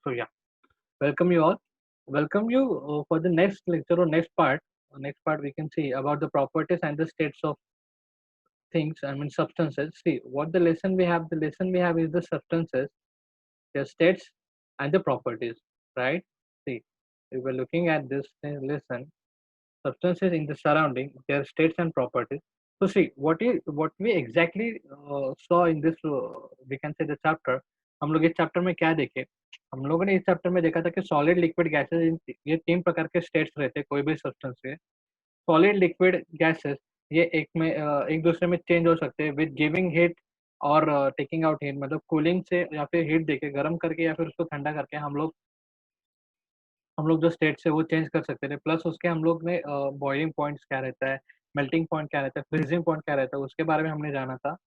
So yeah, welcome you all. Welcome you for the next lecture or next part. Next part we can see about the properties and the states of things. I mean substances. See what the lesson we have. The lesson we have is the substances, their states, and the properties. Right? See, we were looking at this lesson. Substances in the surrounding, their states and properties. So see what we exactly saw in this we can say the chapter. हम लोग इस chapter में क्या देखे, हम लोगों ने इस चैप्टर में देखा था कि सॉलिड लिक्विड गैसेस ये तीन प्रकार के स्टेट्स रहते हैं कोई भी सब्सटेंस के. सॉलिड लिक्विड गैसेस ये एक दूसरे में चेंज हो सकते हैं विद गिविंग हीट और टेकिंग आउट हीट, मतलब कूलिंग से या फिर हीट देके गर्म करके या फिर उसको ठंडा करके हम लोग जो स्टेट्स है वो चेंज कर सकते थे. प्लस उसके हम लोग ने बॉइलिंग पॉइंट्स क्या रहता है, मेल्टिंग पॉइंट क्या रहता है, फ्रीजिंग पॉइंट क्या रहता है, उसके बारे में हमने जाना था.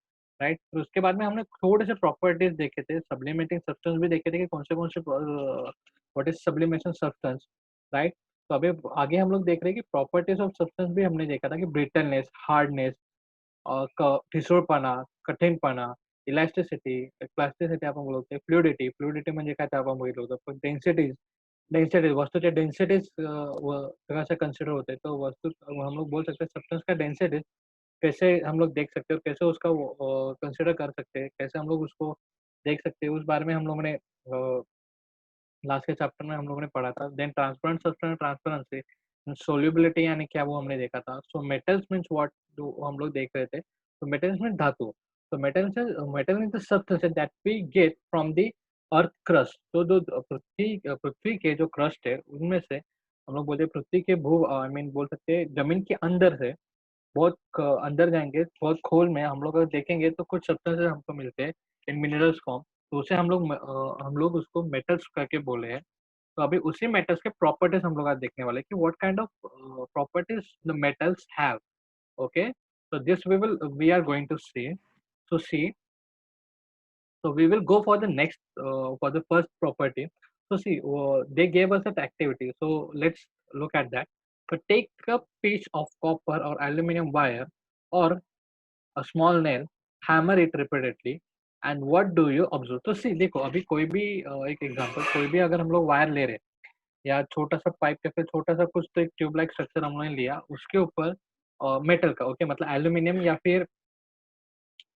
राइट. फिर उसके बाद में हमने थोड़े से प्रॉपर्टीज देखे थे, सब्लिमेटिंग सब्सटेंस भी देखे थे कि कौन से what is sublimation substance. Right. तो अभी आगे हम लोग देख रहे हैं कि प्रॉपर्टीज ऑफ सब्सटेंस भी हमने देखा था कि ब्रिटलनेस, हार्डनेस, ठिसूळपणा, कठीणपणा, इलास्टिसिटी, प्लास्टिसिटी आपण बोलतो, फ्लुइडिटी, फ्लुइडिटी म्हणजे काय ते आपण बघितलं होतं. पण डेन्सिटीज, डेंसिटीज वस्तु के डेंसिटीज से कंसिडर होते हैं. तो वस्तु हम लोग बोल सकते हैं सब्सटेंस का डेंसिटीज कैसे हम लोग देख सकते हैं और कैसे उसका कंसिडर कर सकते हैं, कैसे हम लोग उसको देख सकते हैं, उस बारे में हम लोगों ने लास्ट के चैप्टर में हम लोगों ने पढ़ा था. Then transparent substance, transparency, solubility यानी क्या वो हमने देखा था. सो मेटल्स मीन्स व्हाट जो हम लोग देख रहे थे. तो मेटल्स मीन्स धातु. तो metal means the substance that we get from the earth crust. तो जो पृथ्वी के जो क्रस्ट है उनमें से हम लोग बोलते हैं पृथ्वी के भू आई मीन बोल सकते हैं जमीन के अंदर से बहुत अंदर जाएंगे, बहुत खोल में हम लोग अगर देखेंगे तो कुछ सब्सटेंसेस हमको मिलते हैं इन मिनरल्स फॉर्म. तो उसे हम लोग उसको मेटल्स करके बोले हैं. तो अभी उसी मेटल्स के प्रॉपर्टीज हम लोग आज देखने वाले हैं कि what kind of properties the metals have. Okay. so this we are going to see. So see, so we will go for the next for the first property. So see, they gave us that activity, so let's look at that. So take a piece of copper or aluminum wire or a small nail, hammer it repeatedly, and what do you observe. तो सी देखो अभी कोई भी एक example, कोई भी अगर हम लोग वायर ले रहे हैं या छोटा सा पाइप या फिर छोटा सा कुछ, तो एक ट्यूब लाइक स्ट्रक्चर हम लोगों ने लिया, उसके ऊपर मेटल का, ओके, मतलब एल्यूमिनियम या फिर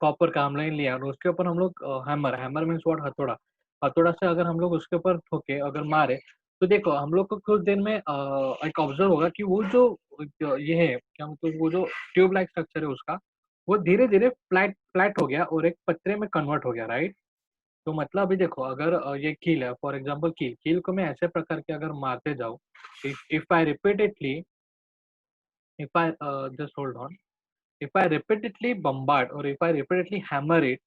कॉपर का हम लोगों ने लिया और उसके ऊपर हम लोग हैमर, हैमर मीन्स व्हाट, हथौड़ा, हथौड़ा से अगर हम लोग उसके ऊपर ठोके अगर मारे, तो देखो हम लोग को कुछ देर में एक ऑब्जर्व होगा कि वो जो ये है क्या मतलब वो जो ट्यूब लाइक स्ट्रक्चर है उसका, वो धीरे धीरे फ्लैट फ्लैट हो गया और एक पत्रे में कन्वर्ट हो गया. राइट. तो मतलब अभी देखो अगर ये कील है, फॉर एग्जाम्पल कील, कील को मैं ऐसे प्रकार के अगर मारते जाऊँ, if I repeatedly, if I just hold on, if I repeatedly bombard or if I repeatedly hammer it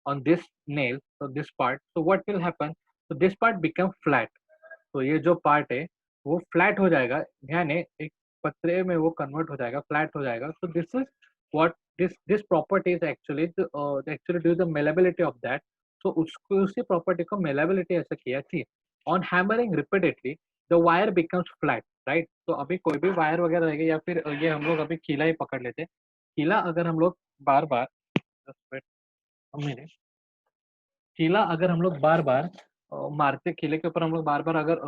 on this nail, so this part, so what will happen? So this part become flat. तो ये जो part है वो flat हो जाएगा, यानी एक पतरे में वो कन्वर्ट हो जाएगा, फ्लैट हो जाएगा. So this is what this property is actually due to the malleability of that. So उसको उसी प्रॉपर्टी को malleability ऐसा किया थी. On hammering repeatedly, the wire becomes flat, right? तो अभी कोई भी वायर वगैरह रहेगा या फिर ये हम लोग अभी कीला ही पकड़ लेते हैं. कीला अगर हम लोग बार बार, कीला अगर हम लोग बार बार मारते, किले के ऊपर हम लोग बार बार अगर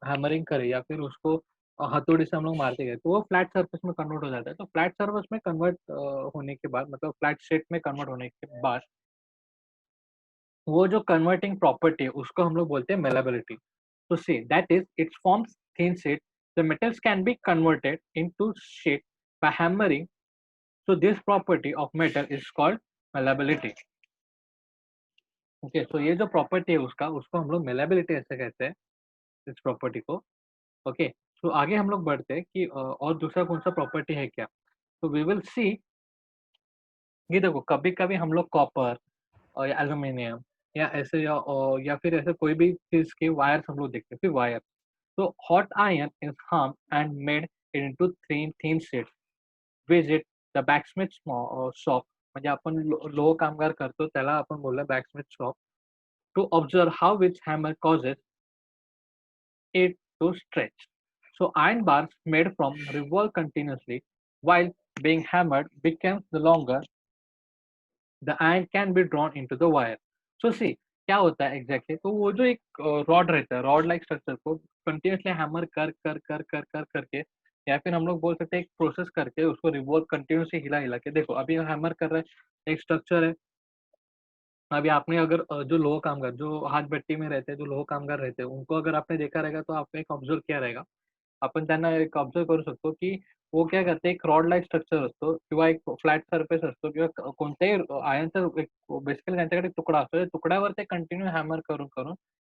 हैमरिंग करें या फिर उसको हथौड़ी से हम लोग मारते गए तो वो फ्लैट सरफेस में कन्वर्ट हो जाता है. तो फ्लैट सरफेस में कन्वर्ट होने के बाद, मतलब फ्लैट स्टेट में कन्वर्ट होने के बाद, वो जो कन्वर्टिंग प्रॉपर्टी है उसको हम लोग बोलते हैं मेलेबिलिटी. तो see that is it's forms thin sheet. The metals can be converted into sheet by hammering. So this property of metal is called malleability. Okay. So ये जो प्रॉपर्टी है उसका, उसको हम लोग मेलेबिलिटी ऐसे कहते हैं इस प्रॉपर्टी को. ओके. सो आगे हम लोग बढ़ते हैं कि और दूसरा कौन सा प्रॉपर्टी है क्या. तो वी विल सी. ये देखो कभी कभी हम लोग कॉपर और या एल्यूमिनियम या ऐसे या फिर ऐसे कोई भी चीज के वायर्स हम लोग देखते हैं, फिर वायर. तो hot iron is harmed and made it into thin sheets. Visit the blacksmith shop, म्हणजे आपण लोह कामगार करतो त्याला आपण बोललो blacksmith shop, to observe how which hammer causes it to stretch. So iron bars made from revolve continuously while being hammered becomes the longer the iron can be drawn into the wire. So see, क्या होता है exactly, तो वो जो एक rod रहता है, rod like structure को कंटिन्यूअसली हैमर कर करके, या फिर हम लोग बोल सकते हैं एक प्रोसेस करके उसको रिवॉल्व कंटिन्यूअसली हिला हिला के, देखो अभी हैमर कर रहा है, एक स्ट्रक्चर है। अभी आपने अगर जो लोह कामगार जो हाथ भट्टी में रहते हैं, जो लोह कामगार रहते हैं, उनको अगर आपने देखा रहेगा तो आपने एक ऑब्जर्व किया रहेगा, आपण त्यांना एक ऑब्झर्व्ह करू शकतो, की वो काय करते, एक रॉड लाइक स्ट्रक्चर असतो किंवा एक फ्लॅट सरफेस असतो किंवा कोणत्याही आयर्नचा एक बेसिकली त्यांच्याकडे एक तुकडा असतो. त्या तुकड्यावर ते कंटिन्यू हॅमर करून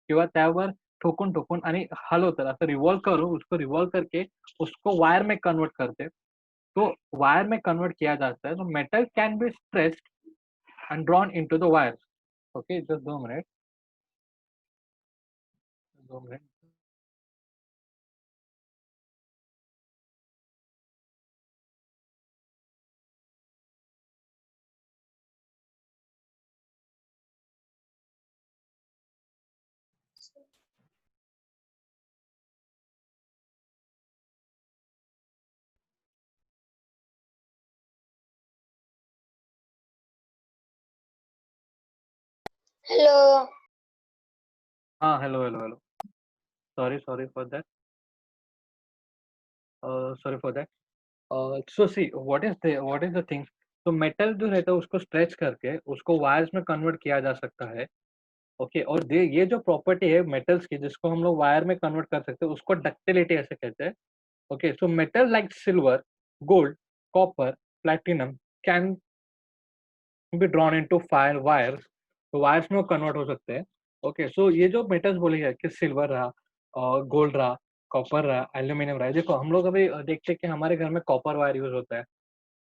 किंवा त्यावर ठोकून आणि हलवतात. असं रिव्हॉल्व करून उसको रिव्हॉल्व करके उसको वायर में कन्वर्ट करते. तो वायर में कन्वर्ट किया जाता है. तो metal can be stretched and drawn into the wires. Okay, just 2 minute, 2 minute. Hello. हाँ, hello. Sorry for that. Sorry for that. So see what is the thing. तो मेटल जो रहता है उसको स्ट्रेच करके उसको वायर्स में कन्वर्ट किया जा सकता है. ओके, और ये जो प्रॉपर्टी है मेटल्स की जिसको हम लोग वायर में कन्वर्ट कर सकते हैं उसको डक्टिलिटी ऐसे कहते हैं. Okay, so metal like silver, gold, copper, platinum can be drawn into fire wires. तो वायर्स में वो कन्वर्ट हो सकते हैं. ओके, सो ये जो मेटल्स बोले गए कि सिल्वर रहा, गोल्ड रहा, कॉपर रहा, एल्यूमिनियम रहा, देखो हम लोग अभी देखते हैं कि हमारे घर में कॉपर वायर यूज होता है.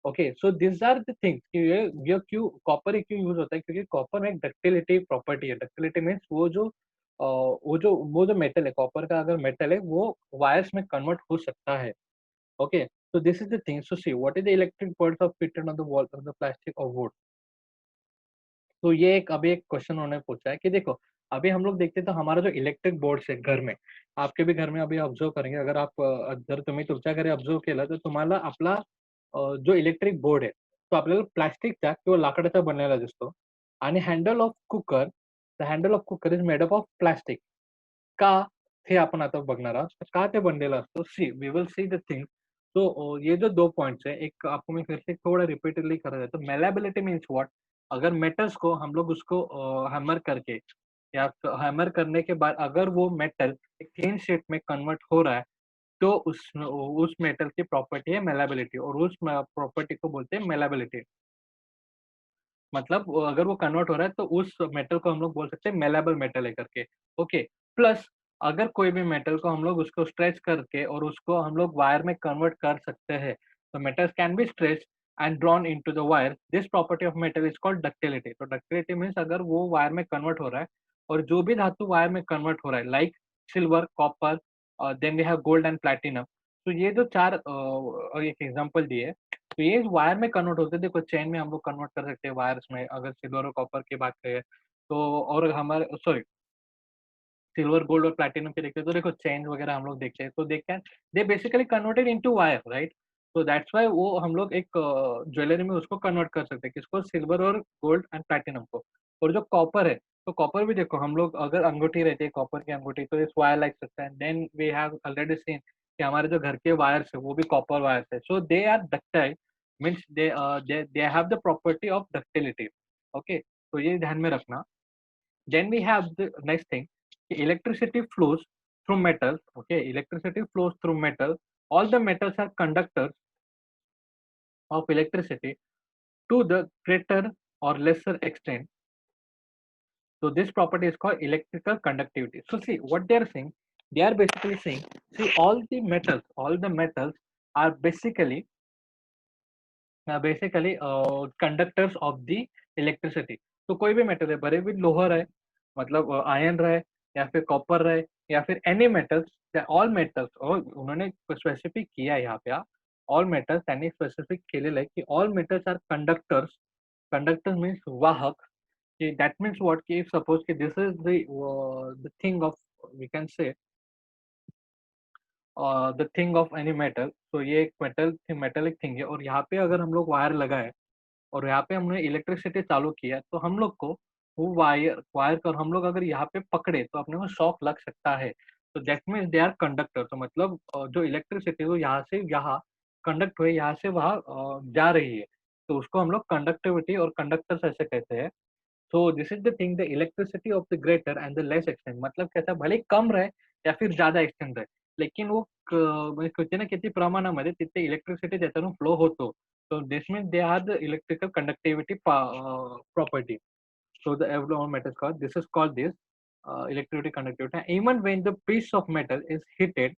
Okay, so this are the things कि ये क्यों कॉपर क्यों यूज होता है, क्योंकि कॉपर में एक डक्टिलिटी प्रॉपर्टी है. डक्टिलिटी मीन्स वो जो मेटल है, कॉपर का अगर मेटल है वो वायर्स में कन्वर्ट हो सकता है. Okay, so this is the thing. So see, what is the electric pulse of fitted on the wall of the plastic or wood? तो ये एक अभी एक क्वेश्चन उन्होंने पूछा है कि देखो, अभी हम लोग देखते हैं तो हमारा जो इलेक्ट्रिक बोर्ड्स है घर में, आपके भी घर में अभी ऑब्झर्व करेंगे, अगर आप जर तुम्ही तुमच्या घरी ऑब्झर्व केलं तर तुम्हाला आपला जो इलेक्ट्रिक बोर्ड आहे, तो आपल्याला प्लास्टिकचा किंवा लाकडाचा बनलेला दिसतो. आणि handle of cooker is made up of plastic. का? हे आपण आता बघणार आहोत. तर का ते बनलेलं असतं? See, we will see the thing. तो ये जो 2 पॉइंट्स है, एक आपको मैं फिर से थोड़ा रिपीटेडली करा जाए तो मैलेबिलिटी मीन्स व्हाट? अगर मेटल्स को हम लोग उसको हैमर करके या हैमर करने के बाद अगर वो मेटल एक थिन शीट में कन्वर्ट हो रहा है, तो उस मेटल की प्रॉपर्टी है मैलेबिलिटी, और उस प्रॉपर्टी को बोलते हैं मैलेबिलिटी. मतलब अगर वो कन्वर्ट हो रहा है तो उस मेटल को हम लोग बोल सकते हैं मेलेबल मेटल है करके. ओके, प्लस अगर कोई भी मेटल को हम लोग उसको स्ट्रेच करके और उसको हम लोग वायर में कन्वर्ट कर सकते हैं, तो metals can B stretch and drawn into the wire. This property of metal is called ductility. तो डक्टिलिटी मीन्स अगर वो वायर में कन्वर्ट हो रहा है, और जो भी धातु वायर में कन्वर्ट हो रहा है like silver, copper, then we have gold and platinum. तो ये जो 4 एक एग्जांपल दिए, तो ये वायर में कन्वर्ट होते हैं. देखो चेन में हम लोग कन्वर्ट कर सकते हैं वायर्स में, अगर सिल्वर और कॉपर की बात करें तो, और हमारे सॉरी सिल्वर, गोल्ड और प्लैटिनम के देखते हैं तो देखो चेन वगैरह हम लोग देखते हैं तो they can they basically converted into wire, right? तो दैट्स व्हाई वो हम लोग एक ज्वेलरी में उसको कन्वर्ट कर सकते हैं, किसको? सिल्वर और गोल्ड एंड प्लैटिनम को. और जो कॉपर है, तो कॉपर भी देखो हम लोग अगर अंगूठी रहती है कॉपर की अंगूठी, तो इस वायर लाइक सकता है. Then we have already seen कि हमारे जो घर के वायर्स है वो भी कॉपर वायर्स है. So they are ductile, means they have the property of ductility. Okay, तो ये ध्यान में रखना. Then we have the next thing, electricity flows through metals. Okay, electricity flows through metal. All the metals are conductors of electricity to the greater or lesser extent. So this property is called electrical conductivity. So see what they are saying. They are basically saying, see all the metals are basically conductors of the electricity. तो कोई भी metal है, भले भी लोहा रहे, मतलब iron रहे, या फिर कॉपर रहे, या फिर एनी मेटल्स, ऑल मेटल्स, और उन्होंने स्पेसिफिक किया है यहाँ पे, ऑल मेटल्स त्यांनी स्पेसिफिक केलेलं आहे की all metals are conductors. Conductor means वाहक. की दॅट मीन्स व्हॉट, की सपोज की this is the thing of, we can say the thing of any metal. तो ये एक मेटलिक थिंग है, और यहाँ पे अगर हम लोग वायर लगाए और यहाँ पे हमने इलेक्ट्रिसिटी चालू किया, तो हम लोग को वो वायर कर हम लोग अगर यहाँ पे पकड़े तो अपने को शॉक लग सकता है। तो that means they are conductor, तो मतलब जो इलेक्ट्रिसिटी है वो यहाँ से यहाँ कंडक्ट हुए, यहाँ से वहाँ जा रही है। तो उसको हम लोग कंडक्टिविटी और कंडक्टर्स ऐसे कहते हैं। So this is the thing, the elasticity of the greater and the less extend, मतलब कैसा भले ही कम रहे या फिर ज्यादा एक्सटेंड रहे, लेकिन वो म्हणजे किती ना किती प्रमाणामध्ये तिथे इलेक्ट्रिसिटी त्याच्यातून फ्लो होतो. So this means they are the electrical conductivity property. So the everyone metal is called. This is called this electricity conductivity. And even when the piece of metal is heated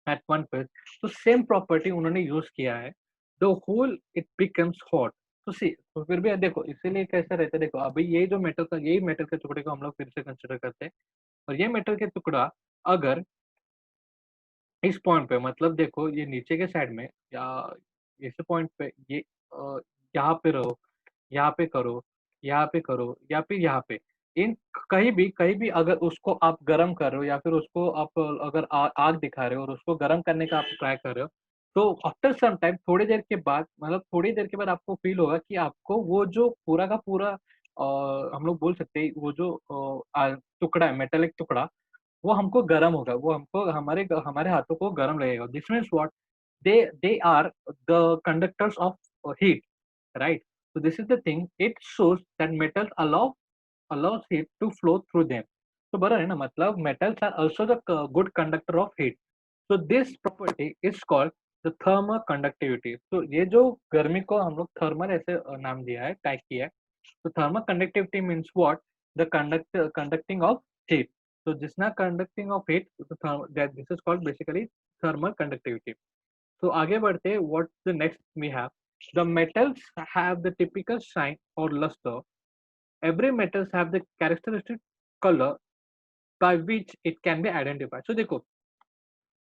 at one place, तो same property उन्होंने use किया है. The whole it becomes hot. तो see तो फिर भी देखो इसीलिए कैसा रहता है, देखो अभी ये जो मेटल का यही मेटल के टुकड़े को हम लोग फिर से कंसिडर करते हैं, और ये मेटल के टुकड़ा अगर इस पॉइंट पे मतलब देखो ये नीचे के साइड में या इस पॉइंट पे ये यहाँ पे रहो, यहाँ पे करो, यहाँ पे करो या फिर यहाँ पे। इन कहीं भी अगर उसको आप गरम कर रहे हो या फिर उसको आप अगर आग दिखा रहे हो और उसको गरम करने का आप ट्राई कर रहे हो, तो आफ्टर सम टाइम थोड़ी देर के बाद मतलब थोड़ी देर के बाद आपको फ़ील होगा कि आपको वो जो पूरा का पूरा हम लोग बोल सकते हैं वो जो टुकड़ा है, मेटालिक टुकड़ा, वो हमको गरम होगा, वो हमको हमारे हमारे हाथों को गरम लगेगा। This means what? they are the conductors of heat, right? So this is the thing. It shows that metals allows heat to flow through them. तो बरोबर है ना, मतलब metals are also the good conductor of heat. So this property is called the thermal conductivity. तो ये जो गर्मी को हम लोग थर्मल ऐसे नाम दिया है, टैग किया है. तो thermal conductivity means what? The conducting of heat. So this ना conducting of heat, so that this is called basically thermal conductivity. So आगे बढ़ते हैं, what the next we have? The metals have the typical shine or luster. Every metals have the characteristic color by which it can be identified. So देखो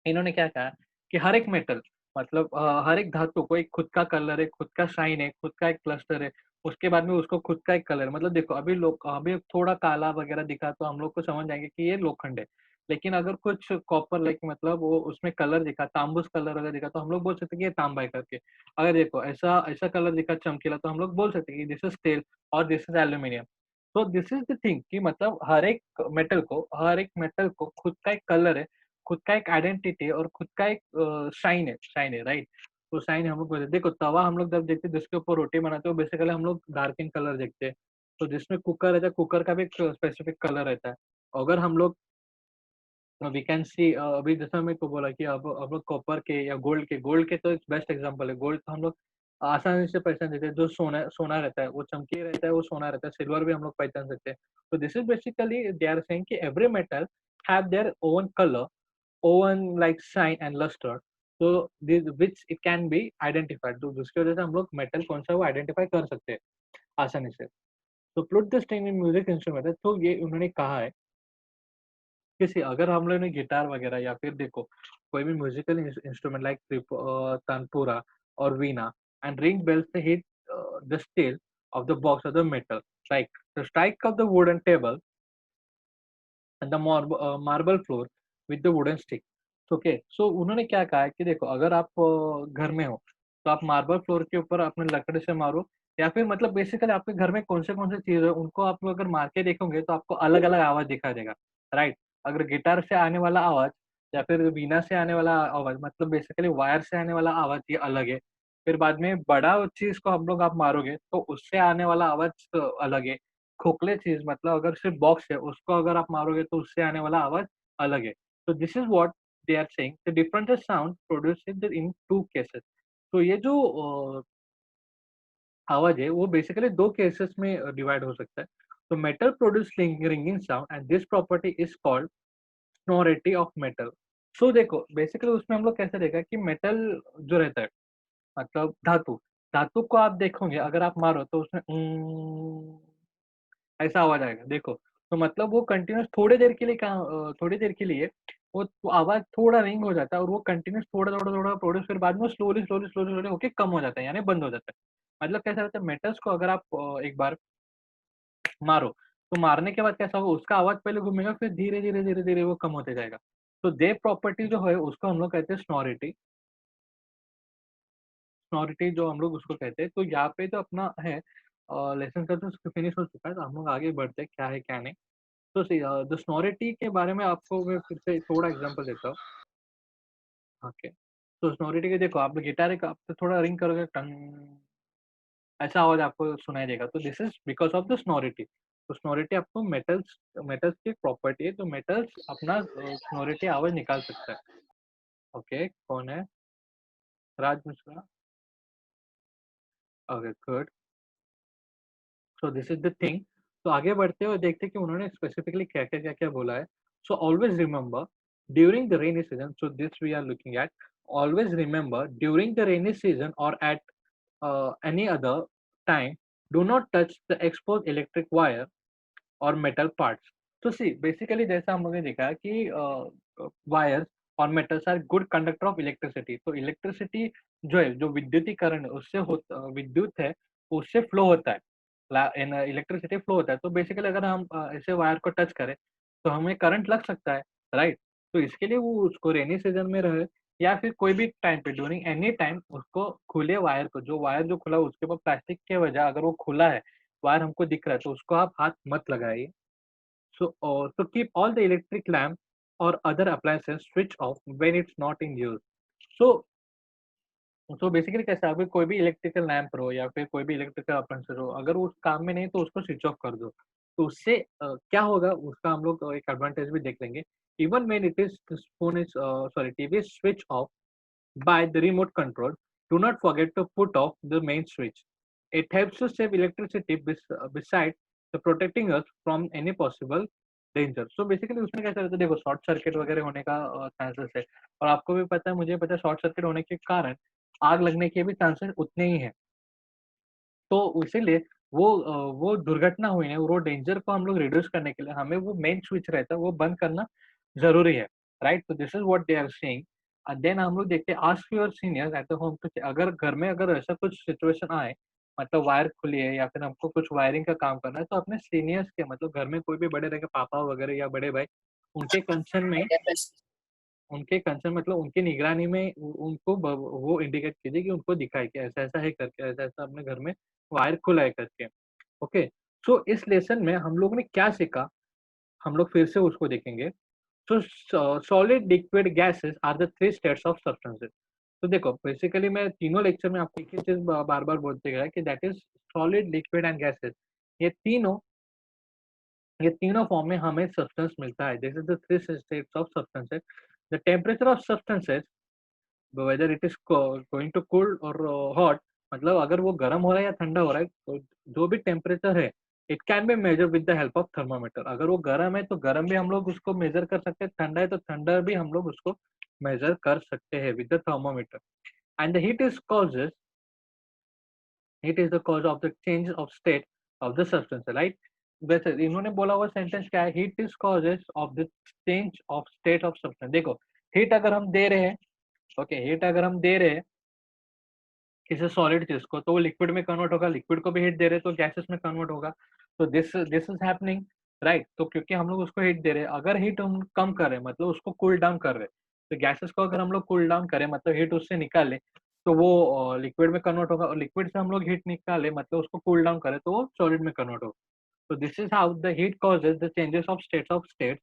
इन्होंने क्या कहा कि हर एक metal मतलब हर एक धातु को एक खुद का कलर है, खुद का शाइन है, खुद का एक क्लस्टर है, उसके बाद में उसको खुद का एक कलर, मतलब देखो अभी थोड़ा काला वगैरह दिखा तो हम लोग को समझ जाएँगे कि ये लोखंड है। लेकिन अगर कुछ कॉपर लाइक मतलब वो उसमें कलर दिखा, तांबुस कलर अगर दिखा तो हम लोग बोल सकते हैं कि ये तांबा है करके। अगर देखो ऐसा ऐसा कलर दिखा चमकीला तो हम लोग बोल सकते हैं कि दिस इज़ स्टील और दिस इज़ एल्यूमीनियम। तो दिस इज़ द थिंग कि मतलब हर एक मेटल को खुद का एक कलर है, खुद का एक आइडेंटिटी है और खुद का एक शाइन है, राइट? तो शाइन हम लोग बोलते हैं, देखो तवा हम लोग जब देखते हैं जिसके ऊपर रोटी बनाते हैं, वो बेसिकली हम लोग डार्क इन कलर देखते हैं। तो जिसमें कुकर रहता है, कुकर का भी एक स्पेसिफिक कलर रहता है। अगर हम लोग वी कैन सी अभी जैसा मेरे को बोला कि अब लोग कॉपर के या गोल्ड के तो एक बेस्ट एग्जांपल है। गोल्ड तो हम लोग आसानी से पहचान देते हैं, जो सोना सोना रहता है, वो चमकीला रहता है, वो सोना रहता है, सिल्वर भी हम लोग पहचान सकते हैं। तो this is basically they are saying कि every metal have their own colour, own like shine and lustre, तो this which it can be identified, तो जिसकी वजह से हम लोग मेटल कौन-सा है वो आइडेंटिफाई कर सकते हैं आसानी से। तो pollute the string in music instrument है, तो ये उन्होंने कहा है किसी अगर हम लोगों ने गिटार वगैरह या फिर देखो कोई भी म्यूजिकल इंस्ट्रूमेंट लाइक तानपुरा और veena and ring bells the hit the steel of the box or the metal, like the strike of the wooden table and the marble floor with the wooden stick. Okay, so उन्होंने क्या कहा है कि देखो अगर आप घर में हो तो आप मार्बल फ्लोर के ऊपर अपने लकड़ी से मारो, या फिर मतलब बेसिकली आपके घर में कौन से चीज है उनको आप अगर मार के देखोगे तो आपको अलग अलग आवाज दिखाई देगा, राइट? अगर गिटार से आने वाला आवाज या फिर वीणा से आने वाला आवाज मतलब बेसिकली वायर से आने वाला आवाज ये अलग है। फिर बाद में बड़ा चीज को हम लोग आप मारोगे तो उससे आने वाला आवाज अलग है। खोखले चीज़ मतलब अगर सिर्फ़ बॉक्स है, उसको अगर आप मारोगे तो उससे आने वाला आवाज़ अलग है। तो this is what they are saying, the different sound produced in 2 cases. तो ये जो आवाज़ है वो बेसिकली 2 केसेस में डिवाइड हो सकता है। तो metal produce ringing sound and this property is called sonority of metal. So देखो बेसिकली उसमें हम लोग कैसे देखा कि मेटल जो रहता है मतलब धातु को आप देखोगे अगर आप मारो तो उसमें ऐसा आवाज़ आएगा, देखो। तो मतलब वो कंटीन्यूअस थोड़ी देर के लिए वो आवाज़ थोड़ा रिंग हो जाता है और वो कंटीन्यूअस थोड़ा प्रोड्यूस फिर बाद में स्लोली होके कम हो जाता है, यानी बंद हो जाता है। मतलब कैसा रहता है मेटल्स को अगर आप एक बार मारो, तो मारने के बाद कैसा होगा उसका आवाज़ पहले घूमेगा फिर धीरे-धीरे वो कम होते जाएगा। तो दे प्रॉपर्टी जो है उसको हम लोग कहते हैं सोनोरिटी। सोनोरिटी जो हम लोग उसको कहते हैं, तो यहाँ पे जो अपना है लेसन का तो फिनिश हो चुका है, तो हम लोग आगे बढ़ते हैं, क्या है क्या नहीं। तो सी द सोनोरिटी के बारे में आपको मैं फिर से थोड़ा एग्ज़ाम्पल देता हूँ। ओके। तो सोनोरिटी के देखो, आप गिटार एक आप थोड़ा रिंग करोगे टंग, ऐसा आवाज़ आपको सुनाई देगा, तो this is because of the sonority. तो सोनोरिटी आपको मेटल्स मेटल्स की एक प्रॉपर्टी है, तो मेटल्स अपना सोनोरिटी आवाज़ निकाल सकता है। ओके, कौन है? Raj Mishra? Okay, good. So this is the thing. तो आगे बढ़ते हुए देखते हैं कि उन्होंने स्पेसिफिकली क्या-क्या, क्या-क्या बोला है। So always remember during the rainy season, so this we are looking at, always remember during the rainy season और at any other time, do not touch the exposed electric wire और metal parts. तो see basically जैसा हम लोगों ने देखा है कि वायर्स और metals are good conductor of electricity. तो इलेक्ट्रिसिटी जो है, जो विद्युतीकरण है, उससे विद्युत है, उससे फ्लो होता है। इलेक्ट्रिसिटी फ्लो होता है। तो बेसिकली अगर हम ऐसे वायर को टच करें, तो हमें करंट लग सकता है, राइट? तो इसके लिए वो उसको रेनी सीजन में रहे या फिर कोई भी टाइम पे ड्यूरिंग एनी टाइम उसको खुले वायर को, जो वायर जो खुला है उसके ऊपर प्लास्टिक के वजह अगर वो खुला है, वायर हमको दिख रहा है, तो उसको आप हाथ मत लगाइए। So keep all the electric lamp or other appliances switch off when it's not in use. So basically कैसा है, अगर कोई भी इलेक्ट्रिकल लैंप हो या फिर कोई भी इलेक्ट्रिकल अप्लायंसेस हो, अगर वो उस काम में नहीं तो उसको स्विच ऑफ कर दो। तो उससे क्या होगा उसका हम लोग एक एडवांटेज भी देख लेंगे। Even when it is this phone is sorry TV is switch off by the remote control, do not forget to put off the main switch. It helps to save electricity besides the protecting us from any possible danger. So basically उसमें कैसा रहता है, देखो short circuit वगैरह होने का chances है, और आपको भी पता है, मुझे पता है, शॉर्ट सर्किट होने के कारण आग लगने के भी चांसेस उतने ही हैं। तो इसीलिए वो दुर्घटना हुई है, वो डेंजर को हम लोग रिड्यूस करने के लिए हमें वो मेन स्विच रहता है, वो बंद करना ज़रूरी है, राइट? तो this is what they are saying. Then हम लोग देखते हैं, ask your seniors at the home too, अगर घर में अगर ऐसा कुछ सिचुएशन आए, मतलब वायर खुली है या फिर हमको कुछ वायरिंग का काम करना है, तो अपने सीनियर्स के, मतलब घर में कोई भी बड़े रहेंगे, पापा वगैरह या बड़े भाई, उनके कंसर्न में उनके कंसर्न मतलब उनकी निगरानी में उनको वो इंडिकेट कीजिए कि उनको दिखाए कि ऐसा-ऐसा है करके, ऐसा-ऐसा अपने घर में वायर खुला है करके। ओके, सो इस लेसन में हम लोगों ने क्या सीखा, हम लोग फिर से उसको देखेंगे। So solid, liquid, gases are the 3 states of substances. तो देखो बेसिकली मैं तीनों लेक्चर में आपको एक ही चीज़ बार-बार बोलते गया कि that is solid, liquid and gases. ये तीनों ये तीनों फॉर्म में हमें सब्सटेंस मिलता है। This is the 3 states of substances. The temperature of substances whether it is going to cool और हॉट, मतलब अगर वो गर्म हो रहा है या ठंडा हो रहा है, तो जो भी टेम्परेचर है, it can be measured with the help of thermometer. अगर वो गर्म है, तो गर्म भी हम लोग उसको मेज़र कर सकते हैं, ठंडा है, तो ठंडा भी हम लोग उसको मेज़र कर सकते हैं with the thermometer. And the heat is the cause of the change of state of the substance, right? वैसे इन्होंने बोला हुआ सेंटेंस क्या है? Heat is causes of the change of state of substance. देखो, हीट अगर हम दे रहे हैं, ओके, हीट अगर हम दे रहे हैं किसी सॉलिड चीज़ को, तो वो लिक्विड में कन्वर्ट होगा, लिक्विड को भी हीट दे रहे हैं तो गैसेस में कन्वर्ट होगा। तो दिस इज़ हैपनिंग, राइट? तो क्योंकि हम लोग उसको हीट दे रहे हैं, अगर हीट हम कम कर रहे हैं मतलब उसको कूल डाउन कर रहे हैं, तो गैसेस को अगर हम लोग कूल डाउन करें मतलब हीट उससे निकालें, तो वो लिक्विड में कन्वर्ट होगा, और लिक्विड से हम लोग हीट निकालें मतलब उसको कूल डाउन करें, तो वो सॉलिड में कन्वर्ट होगा। तो this is how the heat causes the changes of state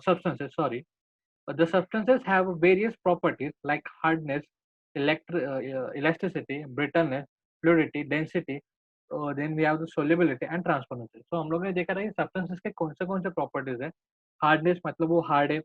substances, sorry. The substances have various properties like hardness, elasticity, brittleness, fluidity, density. Then we have the solubility and transparency. So हम लोग ने देखा था कि substances के कौन से properties है। हार्डनेस मतलब वो हार्ड है।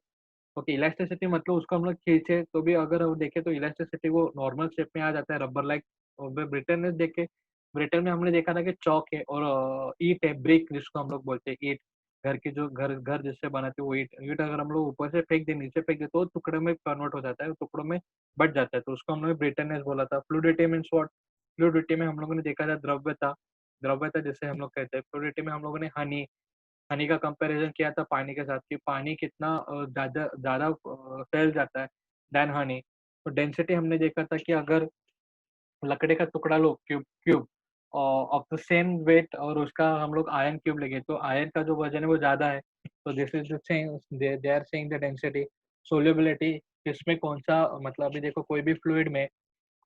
ओके, इलास्टिसिटी मतलब उसको हम लोग खींचे तो भी अगर हम देखें तो इलास्टिसिटी वो नॉर्मल शेप में आ जाता है, रबर लाइक। और ब्रिटेन देखे, ब्रिटेन में हमने देखा था कि चौक है और ईंट है, ब्रिक जिसको हम लोग बोलते हैं ईंट। घर की जो घर घर जिससे बनाते हैं वो ईंट ईंट अगर हम लोग ऊपर से फेंक दें, नीचे फेंक दें, तो वो टुकड़े में कन्वर्ट हो जाता है, टुकड़ों में बँट जाता है, तो उसको हम लोग ब्रिटेनियस बोला था। Fluidity means what? फ्लूइडिटी में हम लोगों ने देखा था द्रव्यता, द्रव्यता जिसे हम लोग कहते हैं। फ्लूइडिटी में हम लोगों ने हनी हनी का कंपैरिज़न किया था पानी के साथ कि पानी कितना ज़्यादा ज़्यादा फैल जाता है दैन हनी। तो डेंसिटी हमने देखा था कि अगर लकड़ी का टुकड़ा लो, cube cube of the same weight, और उसका हम लोग आयरन क्यूब लेंगे, तो आयरन का जो वज़न है वो ज़्यादा है। तो this is the same, they are saying the density. Solubility, किसमें कौन-सा, मतलब अभी देखो कोई भी फ्लूइड में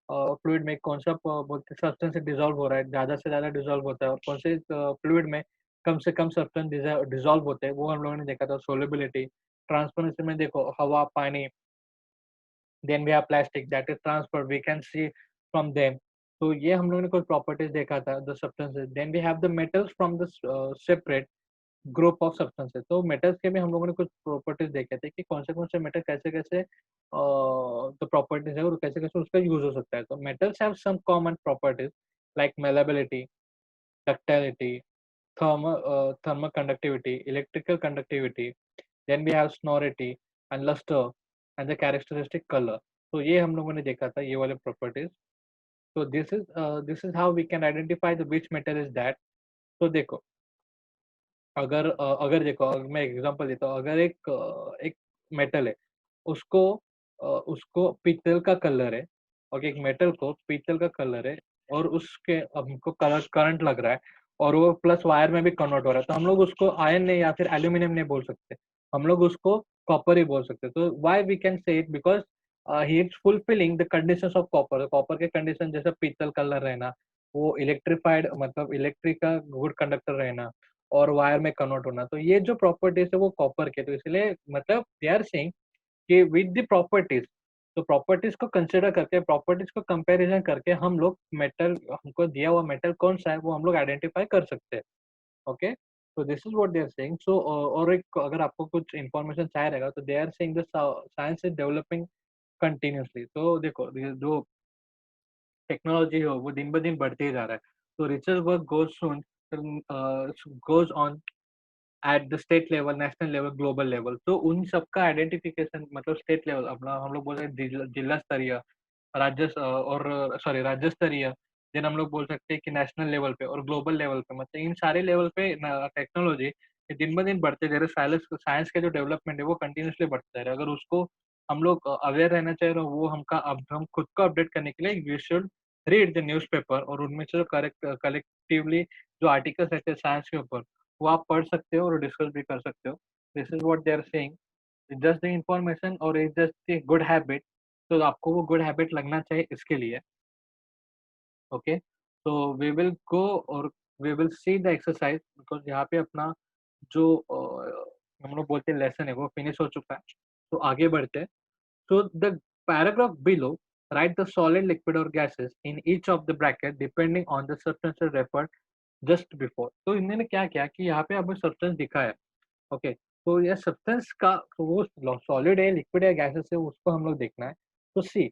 फ्लूइड में कौन सा बोलते सब्सटेंस डिसॉल्व हो रहा है, ज़्यादा से ज़्यादा डिसॉल्व होता है और कौन से फ्लूइड में कम से कम सब्सटेंस डिसॉल्व होते हैं, वो हम लोगों ने देखा था। सोल्युबिलिटी, ट्रांसपेरेंसी में देखो हवा, पानी, then we have plastic that is transfer, we can see from them. तो ये हम लोगों ने कुछ प्रॉपर्टीज देखा था the substances. Then we have the metals from the separate group of substances. तो मेटल्स के भी हम लोगों ने कुछ प्रॉपर्टीज देखे थे कि कौन से मेटल कैसे कैसे तो प्रॉपर्टीज है और कैसे कैसे उसका यूज हो सकता है। तो metals have some common properties like malleability, ductility, thermal conductivity, electrical conductivity, then we have sonority and luster and the characteristic color. तो ये हम लोगों ने देखा था ये वाले प्रॉपर्टीज। तो this is how we can identify the which metal is that. तो देखो अगर देखो मैं एग्जांपल देता हूँ। अगर एक मेटल है, उसको उसको पीतल का कलर है, और एक मेटल को पीतल का कलर है और उसके अब हमको कलर करंट लग रहा है और वो प्लस वायर में भी कन्वर्ट हो रहा है, तो हम लोग उसको आयन नहीं या फिर एल्यूमिनियम नहीं बोल सकते, हम लोग उसको कॉपर ही बोल सकते। तो why we can say it because he is fulfilling the conditions of copper. Copper के कंडीशन जैसे पीतल कलर रहना, वो इलेक्ट्रिफाइड मतलब इलेक्ट्रिक का गुड कंडक्टर रहना और वायर में कन्वर्ट होना, तो ये जो प्रॉपर्टीज है वो कॉपर के। तो इसलिए मतलब दे आर सेइंग कि विद द प्रॉपर्टीज, तो प्रॉपर्टीज को कंसिडर करके, प्रॉपर्टीज को कंपैरिजन करके हम लोग मेटल, हमको दिया हुआ मेटल कौन सा है वो हम लोग आइडेंटिफाई कर सकते हैं। ओके, तो this is what they are saying. So और एक अगर आपको कुछ इंफॉर्मेशन चाहिए रहेगा तो they are saying the science is developing continuously. तो देखो ये जो टेक्नोलॉजी हो वो दिन ब दिन बढ़ते ही जा रहा है। तो research work goes on at the state level, national level, global level. तो उन सबका आइडेंटिफिकेशन मतलब स्टेट लेवल अपना हम लोग बोल रहे हैं जिला स्तरीय, और सॉरी राज्य स्तरीय, देन हम लोग बोल सकते हैं कि नेशनल लेवल पे और ग्लोबल लेवल पे, मतलब इन सारे लेवल पे टेक्नोलॉजी दिन ब दिन बढ़ते जा रहे हैं। साइंस के जो डेवलपमेंट है वो कंटिन्यूसली बढ़ते जा रहे हैं। अगर उसको हम लोग अवेयर रहना चाहिए तो वो हमका अब हम खुद को अपडेट करने के लिए we should read the newspaper और उनमें से जो करेक्ट कलेक्टिवली जो आर्टिकल्स रहते हैं साइंस के ऊपर वो आप पढ़ सकते हो और डिस्कस भी कर सकते हो। This is what they are saying, just the information और is just a good habit. तो आपको वो गुड हैबिट लगना चाहिए इसके लिए। ओके, तो वी विल गो और we will see the exercise because यहाँ पे अपना जो हम लोग बोलते हैं लेसन है वो फिनिश हो चुका है। तो आगे बढ़ते हैं। So the paragraph below write the solid, liquid or gases in each of the bracket depending on the substances referred just before। तो इन्होंने क्या किया कि यहाँ पे हमें सब्सटेंस दिखा है। ओके, तो ये सब्सटेंस का तो वो सॉलिड है, लिक्विड है, गैसेस है, उसको हम लोग देखना है। तो सी,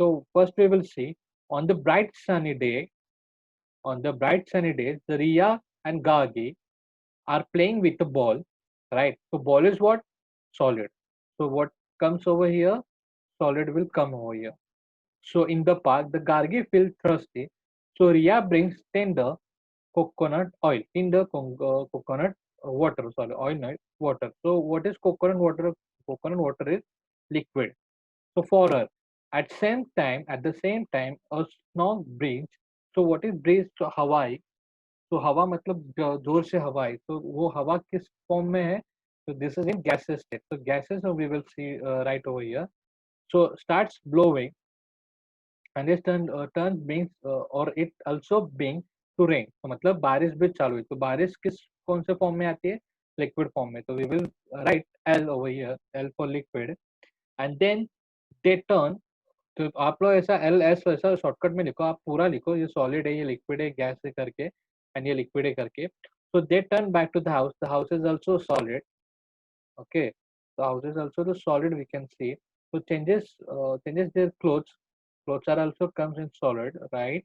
तो first we will see on the bright sunny day, on the bright sunny days, the Riya and Gagi are playing with the ball, right? So ball is what? Solid. So what comes over here? Solid will come over here. So in the park, the Gargi feel thirsty. So Ria brings tender coconut oil in the coconut water. Sorry, oil not water. So what is coconut water? Coconut water is liquid. So for her, at the same time, a strong breeze. So what is breeze? So Hawaii. तो हवा मतलब जोर से हवा आई, तो वो हवा किस फॉर्म में है? तो this is in gases state. तो gases we will see right over here. So starts blowing and it turn being और it also being to rain. तो मतलब बारिश भी चालू हुई। तो बारिश किस कौन से फॉर्म में आती है? लिक्विड फॉर्म में। तो we will write L over here, L for liquid. And then they turn, तो आप लोग ऐसा एल एस ऐसा शॉर्टकट में लिखो, आप पूरा लिखो, ये सॉलिड है, ये लिक्विड है, गैस है करके, एंड ये लिक्विड है करके। So they turn back to the house. The house is also solid. Okay, the house is also the solid. We can see. So changes their clothes. Clothes are also comes in solid, right?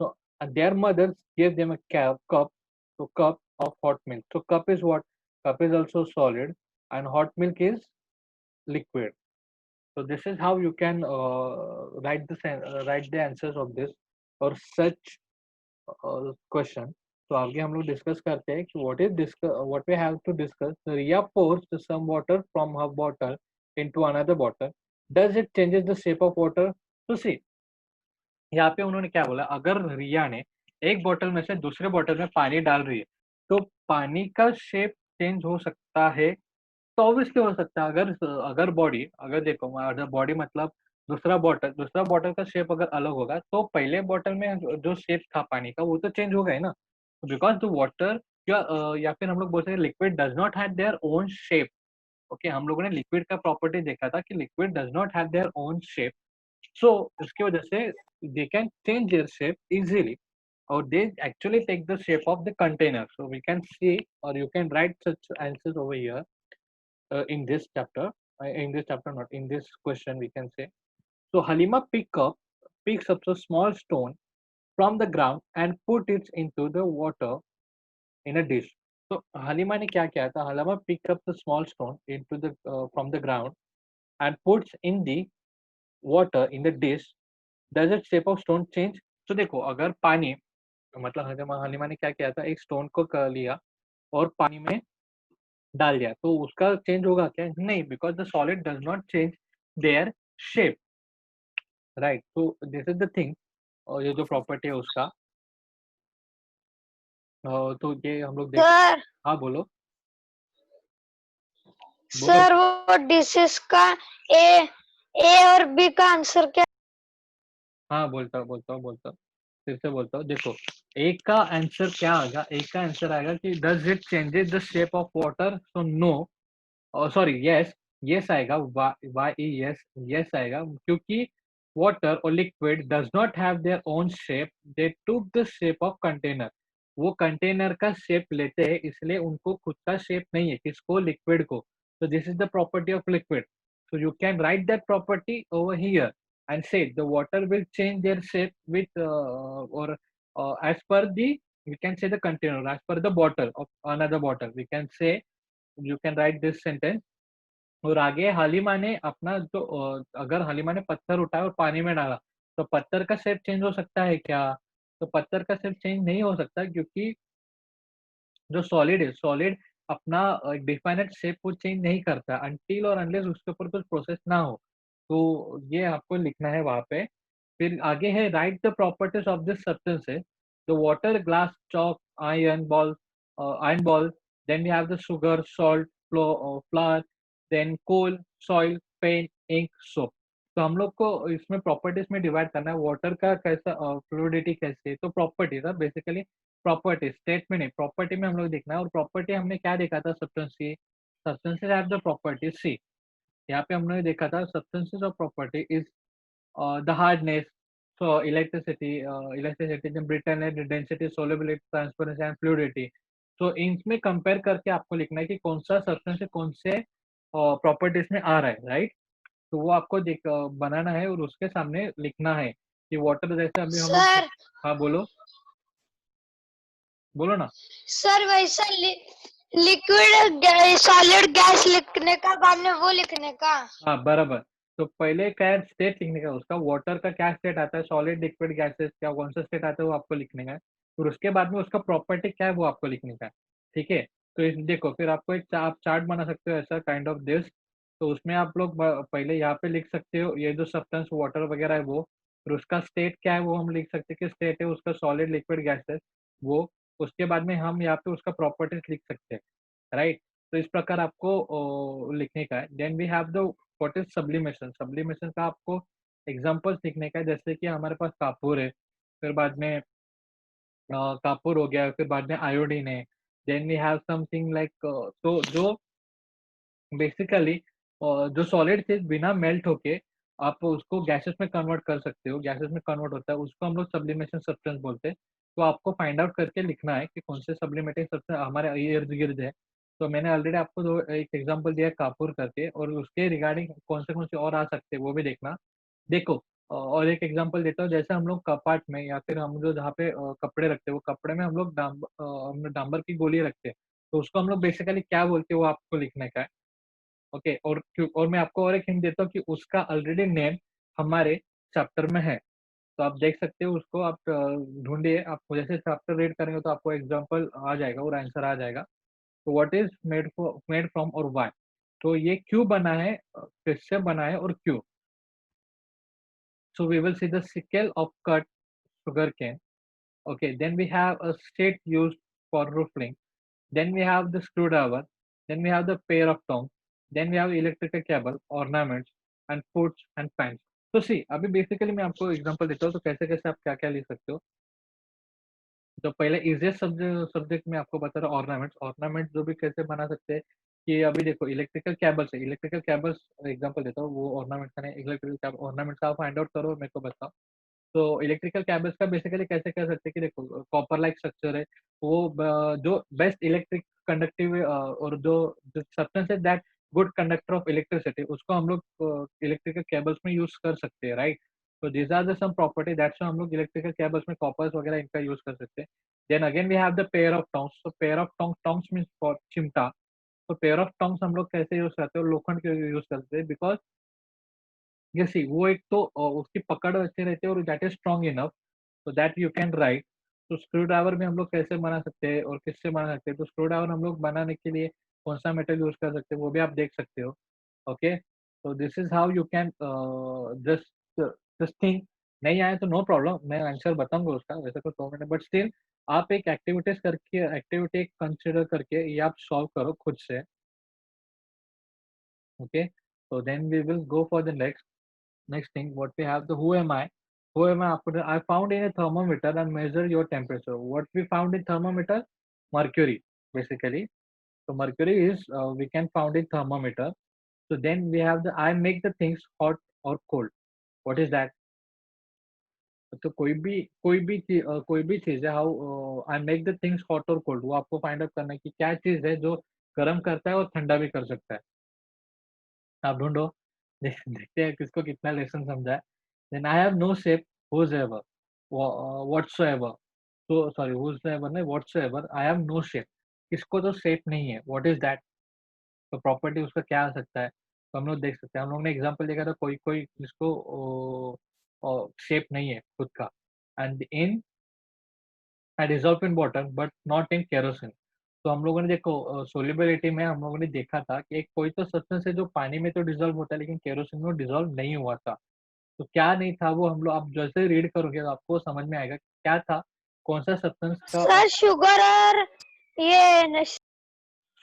So and their mothers gave them a cup. So cup of hot milk. So cup is what? Cup is also solid, and hot milk is liquid. So this is how you can write the answers of this or such question. तो आगे हम लोग discuss करते हैं कि what we have to discuss. Riya pours some water from her bottle into another bottle, does it changes the shape of water? तो see, यहाँ पे उन्होंने क्या बोला, अगर रिया ने एक बोतल में से दूसरे बोतल में पानी डाल रही है तो पानी का शेप चेंज हो सकता है। तो ऑब्वियसली हो सकता है। अगर अगर बॉडी, अगर देखो, अगर बॉडी मतलब दूसरा बॉटल का शेप अगर अलग होगा तो पहले बॉटल में जो शेप था पानी का वो तो चेंज होगा ही ना, बिकॉज द वाटर या फिर हम लोग बोल सकते हैं liquid does not have their own shape. Okay, हम लोगों ने लिक्विड का प्रॉपर्टी देखा था कि liquid does not have their own shape, so उसकी वजह से they can change their shape easily, or they actually take the shape of the container. So we can see, or you can write such answers over here in this chapter. In this chapter, not in this question, we can say. So Halima picks up a small stone from the ground and put it into the water in a dish. So Halima ने क्या किया था? Halima picked up the small stone into the from the ground and puts in the water in the dish. Does its shape of stone change? तो देखो, अगर पानी, मतलब हलीमा ने क्या किया था, एक स्टोन को लिया और पानी में डाल दिया, तो उसका चेंज होगा क्या? नहीं, because the solid does not change their shape, right? तो दिस इज द थिंग, और ये जो प्रॉपर्टी है उसका, तो ये हम लोग देख। सर हाँ बोलो बोलो। सर वो डिशेस का ए ए और बी का आंसर क्या? हाँ बोलता हूँ, फिर से बोलता हूँ। देखो, एक का आंसर क्या आएगा? एक का आंसर आएगा कि does it changes the shape of water, so no, sorry yes, yes आएगा, वाई यस, यस आएगा, क्योंकि वाटर और liquid does not have their own shape, they took the shape of container. वो कंटेनर का shape लेते हैं, इसलिए उनको खुद का शेप नहीं है, किसको? लिक्विड को। तो this is the property of liquid, so you can write that property over here and say the water will change their shape with or as per the, we can say the container, as per the bottle of another bottle, we can say, you can write this sentence। और आगे हालिमा ने अपना जो अगर हालिमा ने पत्थर उठाया और पानी में डाला, तो पत्थर का शेप चेंज हो सकता है क्या? तो पत्थर का शेप चेंज नहीं हो सकता, क्योंकि जो सॉलिड है, सॉलिड अपना डिफाइनेट शेप वो चेंज नहीं करता अनटिल और अनलेस उसके ऊपर कुछ प्रोसेस ना हो। तो ये आपको लिखना है वहां पे। फिर आगे है right the properties of this substances, the water, glass, chalk, iron ball, then we have the sugar, salt, flour, then coal, soil, paint, ink, soap. तो हम लोग को इसमें प्रॉपर्टीज में डिवाइड करना है, वाटर का कैसा फ्लूइडिटी कैसे है, तो प्रॉपर्टीज है बेसिकली। प्रॉपर्टी स्टेट में नहीं, प्रॉपर्टी में हम लोग देखना है। और प्रॉपर्टी हमने क्या देखा था? सब्सटेंस की, सब्सटेंसेस हैव द प्रॉपर्टी सी। यहाँ पे हमने देखा था substances of property is the hardness, so electricity, brittleness, density, solubility, transparency and fluidity. तो इनमें कंपेयर करके आपको लिखना है कि कौन सा सब्सटेंस कौन से प्रॉपर्टीज में आ रहा है, राइट? तो वो आपको बनाना है और उसके सामने लिखना है कि वाटर जैसे अभी हम लोग। सर हाँ बोलो बोलो ना। सर वैसा लिक्विड सॉलिड गैस लिखने का बाद में वो लिखने का। हाँ बराबर। तो पहले क्या है? स्टेट लिखने का, उसका वाटर का क्या स्टेट आता है, सॉलिड, लिक्विड, गैसेस, क्या कौन सा स्टेट आता है वो आपको लिखने का है। फिर उसके बाद में उसका प्रॉपर्टी क्या है वो आपको लिखने का है, ठीक है? तो इस देखो, फिर आपको एक आप चार्ट बना सकते हो ऐसा, काइंड ऑफ दिस। तो उसमें आप लोग पहले यहाँ पे लिख सकते हो ये जो सब्सटेंस वाटर वगैरह है वो, फिर उसका स्टेट क्या है वो हम लिख सकते हैं कि स्टेट है उसका सॉलिड, लिक्विड, गैसेस, वो। उसके बाद में हम यहाँ पे उसका प्रॉपर्टीज लिख सकते हैं, राइट? तो इस प्रकार आपको लिखने का है। Then we have the what is sublimation. Sublimation का आपको एग्जांपल्स लिखने का है, जैसे कि हमारे पास कापूर है, फिर बाद में कापूर हो गया, फिर बाद में आयोडीन है। Then we have something like, तो जो बेसिकली जो सॉलिड चीज बिना मेल्ट होके आप उसको गैसेस में कन्वर्ट कर सकते हो, गैसेस में कन्वर्ट होता है, उसको हम लोग सब्लिमेशन सब्सटेंस बोलते हैं। तो आपको फाइंड आउट करके लिखना है कि कौन से सब्लिमेटिंग सब्सटेंस हमारे इर्द गिर्द है। तो मैंने ऑलरेडी आपको एक एग्जांपल दिया कापूर करके, और उसके रिगार्डिंग कौन से और आ सकते हैं वो भी देखना। देखो, और एक एग्जांपल देता हूँ, जैसे हम लोग कपाट में या फिर हम जो जहाँ पे कपड़े रखते हैं, वो कपड़े में हम लोग डांबर की गोली रखते हैं। तो उसको हम लोग बेसिकली क्या बोलते हैं वो आपको लिखने का है, ओके? और मैं आपको और एक हिंट देता हूँ कि उसका ऑलरेडी नेम हमारे चैप्टर में है। तो आप देख सकते हो उसको, आप ढूंढिए, आप जैसे चैप्टर रीड करेंगे तो आपको एग्जांपल आ जाएगा और आंसर आ जाएगा। तो व्हाट इज मेड फ्रॉम और व्हाई। तो ये क्यों बना है, किससे बना है और क्यों। So we will see the sickle of cut sugarcane. Okay, then we have a stick used for roofing. Then we have the screwdriver. Then we have the pair of tongs. Then we have electrical cable, ornaments, and foods and pans. तो सी अभी basically मैं आपको example देता हूँ, तो कैसे-कैसे आप क्या-क्या लिख सकते हो। तो पहले ईज़ीएस्ट सब्जेक्ट में आपको बता रहा हूँ ऑर्नामेंट्स। ऑर्नामेंट्स जो भी कैसे बना सकते हैं कि अभी देखो इलेक्ट्रिकल केबल्स है, इलेक्ट्रिकल केबल्स एग्जांपल देता हूँ, वो ऑर्नामेंट्स का नहीं, इलेक्ट्रिकल केबल ऑर्नामेंट्स आप फाइंड आउट करो, मेरे को बताओ। तो इलेक्ट्रिकल केबल्स का बेसिकली कैसे कर सकते हैं कि देखो कॉपर लाइक स्ट्रक्चर है, वो जो बेस्ट इलेक्ट्रिक कंडक्टिव और जो सब्सटेंस है that good conductor of electricity, उसको हम लोग इलेक्ट्रिकल केबल्स में यूज कर सकते हैं, राइट। तो these are the some property that's हम लोग इलेक्ट्रिकल केबल्स में कॉपर्स वगैरह इनका यूज कर सकते हैं। Then again we have the pair of tongs. तो pair of tongs means for चिमटा। तो पेयर ऑफ टोंग्स हम लोग कैसे यूज करते हैं, लोखंड के यूज करते हैं, बिकॉज ये सी वो एक तो उसकी पकड़ अच्छी रहती है और that is strong enough so that you can ride. तो स्क्रू ड्राइवर भी हम लोग कैसे बना सकते हैं और किससे बना सकते हैं, तो स्क्रू ड्राइवर हम लोग बनाने के लिए कौन सा मेटल यूज कर सकते हैं वो भी आप देख सकते हो। ओके, तो this is how you can just just think. नहीं आए तो नो प्रॉब्लम, मैं आंसर बताऊंगा उसका, वैसे तो 2 मिनट, बट स्टिल आप एक एक्टिविटीज करके एक्टिविटी कंसिडर करके ये आप सॉल्व करो खुद से। Okay, so then we will go for the next thing. What we have, the who am I? Who am I? I found in a thermometer and measure your temperature. What we found in thermometer? Mercury, basically. So mercury is we can found in thermometer. So then we have the I make the things hot or cold. What is that? तो कोई भी चीज है, how I make the things hot और cold, वो आपको find out करना है कि क्या चीज है जो गर्म करता है और ठंडा भी कर सकता है। आप ढूँढो, देखते हैं किसको कितना लेसन समझा है। Then I have no shape whoever whatsoever, तो सॉरी व्होएवर नहीं whatsoever, I have no shape, किसको तो शेप नहीं है, व्हाट इज़ दैट? तो प्रॉपर्टी उसका क्या आ सकता है? तो हम लोग देख सकते हैं, हम लोग ने एग्ज़ाम्पल देखा था कोई जिसको शेप नहीं है खुद का। And in dissolve in water but not in kerosene. तो हम लोगों ने देखो सोल्युबिलिटी में हम लोगों ने देखा था कि एक कोई तो सब्सटेंस है जो पानी में तो डिज़ॉल्व होता है लेकिन केरोसिन में डिज़ॉल्व नहीं हुआ था। तो क्या नहीं था वो, हम लोग आप जैसे ही रीड करोगे तो आपको समझ में आएगा क्या था, कौन-सा सब्सटेंस का सर शुगर और ये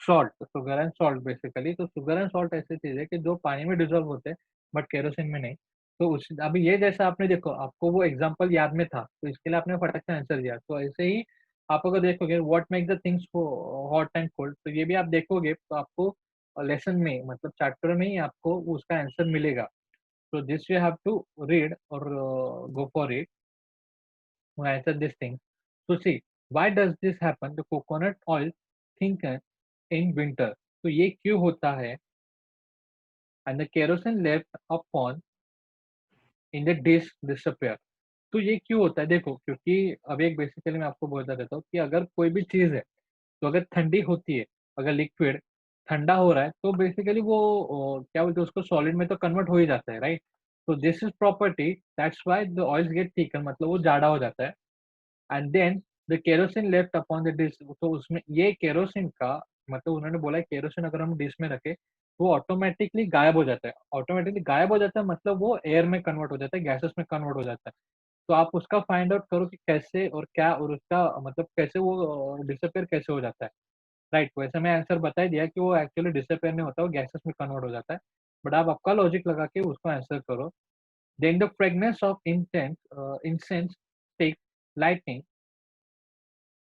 salt, sugar and salt basically. तो शुगर एंड सॉल्ट ऐसी चीज़ है कि जो पानी में डिज़ॉल्व होते हैं बट केरोसिन में नहीं। तो उस अभी ये जैसा आपने देखो आपको वो एग्ज़ाम्पल याद में था, तो इसके लिए आपने फटाक से आंसर दिया। तो ऐसे ही आप अगर देखोगे what make the things hot and cold, तो ये भी आप देखोगे तो आपको लेसन में मतलब चैप्टर में ही आपको उसका आंसर मिलेगा। तो this you have to read और go for it to answer this thing. So see, why does this happen? The coconut oil thinner in winter. तो ये क्यों होता है? And the kerosene left upon in the dish disappear. तो ये क्यों होता है? देखो क्योंकि अब एक बेसिकली मैं आपको बता देता हूँ कि अगर कोई भी चीज़ है, तो अगर ठंडी होती है, अगर लिक्विड ठंडा हो रहा है, तो बेसिकली वो क्या बोलते हैं उसको सॉलिड में तो कन्वर्ट हो ही जाता है, राइट? तो this is property that's why the oils get thicker, मतलब वो जाड़ा हो जाता है। And then the kerosene left upon the dish, तो उसमें ये केरोसिन का मतलब उन्होंने बोला है केरोसिन अगर हम डिश में रखें वो ऑटोमेटिकली गायब हो जाता है। ऑटोमेटिकली गायब हो जाता है मतलब वो एयर में कन्वर्ट हो जाता है, गैसेस में कन्वर्ट हो जाता है। तो आप उसका फाइंड आउट करो कि कैसे और क्या और उसका मतलब कैसे वो डिसअपियर कैसे हो जाता है, राइट। वैसे मैं आंसर बता ही दिया कि वो एक्चुअली डिसअपियर नहीं होता, वो गैसेस में कन्वर्ट हो जाता है। बट आप आपका लॉजिक लगा के उसको आंसर करो। Then the fragrance of incense stick lightning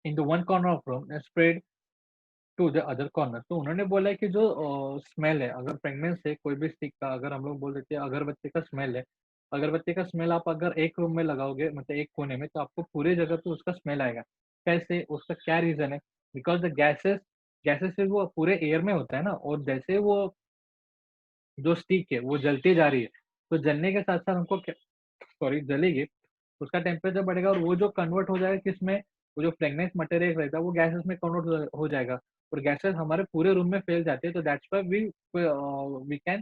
in the one corner of room spread to the other corner. तो उन्होंने बोला है कि जो स्मेल है, अगर फ्रेगनेंस है कोई भी स्टिक का, अगर हम लोग बोल देते हैं अगरबत्ती का स्मेल है, अगरबत्ती का स्मेल आप अगर एक रूम में लगाओगे मतलब एक कोने में, तो आपको पूरी जगह पे उसका स्मेल आएगा। कैसे? उसका क्या रीजन है? बिकॉज द गैसेस गैसेस से वो पूरे एयर में होता है ना, और जैसे वो जो स्टिक है वो जलती जा रही है, तो जलने के साथ साथ हमको सॉरी जलेगी, उसका टेम्परेचर बढ़ेगा और वो जो कन्वर्ट हो जाएगा किसमें, वो जो फ्रेगनेंस मटेरियल रहता है वो गैसेस में कन्वर्ट हो जाएगा, और गैसेस हमारे पूरे रूम में फैल जाती है। तो दैट्स व्हाई वी कैन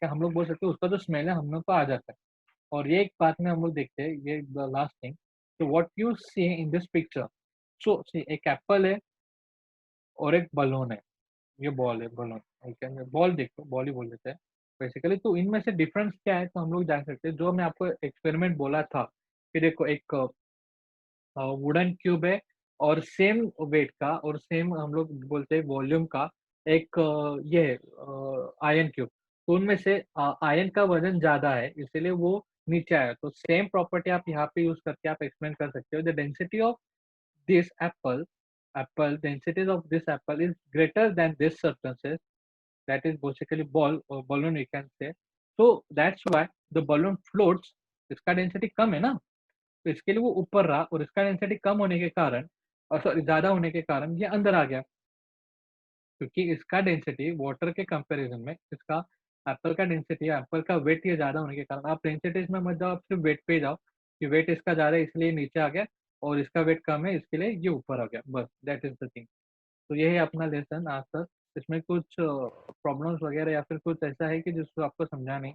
हम लोग बोल सकते हैं उसका जो स्मेल है हम लोग को आ जाता है। और ये एक बात में हम लोग देखते हैं, ये द लास्ट थिंग, तो what you see in this picture. So see एक एप्पल है और एक बलून है, ये बॉल है बलून, ठीक है, बॉल देखो बॉल ही बोल देते हैं बेसिकली। तो इनमें से डिफरेंस क्या है, तो हम लोग जान सकते हैं, जो मैं आपको एक्सपेरिमेंट बोला था कि देखो एक वुडन क्यूब है और सेम वेट का और सेम हम लोग बोलते हैं वॉल्यूम का एक ये है आयरन क्यूब। तो उनमें से आयन का वज़न ज़्यादा है, इसीलिए वो नीचे आया। तो सेम प्रॉपर्टी आप यहाँ पे यूज़ करके आप एक्सप्लेन कर सकते हो, the density of this apple densities of this apple is greater than this substances, that is basically ball or balloon you can say. So that's why the balloon floats. इसका density कम है ना, तो इसके लिए वो ऊपर रहा और इसका डेंसिटी कम होने के कारण सॉरी ज़्यादा होने के कारण ये अंदर आ गया, क्योंकि इसका डेंसिटी वाटर के कंपैरिजन में इसका एप्पल का डेंसिटी एप्पल का वेट ये ज़्यादा होने के कारण आप डेंसिटीज में मत जाओ, आप सिर्फ वेट पे जाओ कि वेट इसका ज़्यादा है इसलिए नीचे आ गया और इसका वेट कम है इसके लिए ये ऊपर आ गया, बस दैट इज़ द थिंग। तो यही अपना लेसन आज तक। इसमें कुछ प्रॉब्लम्स वगैरह या फिर कुछ ऐसा है कि जिसको आपको समझा नहीं?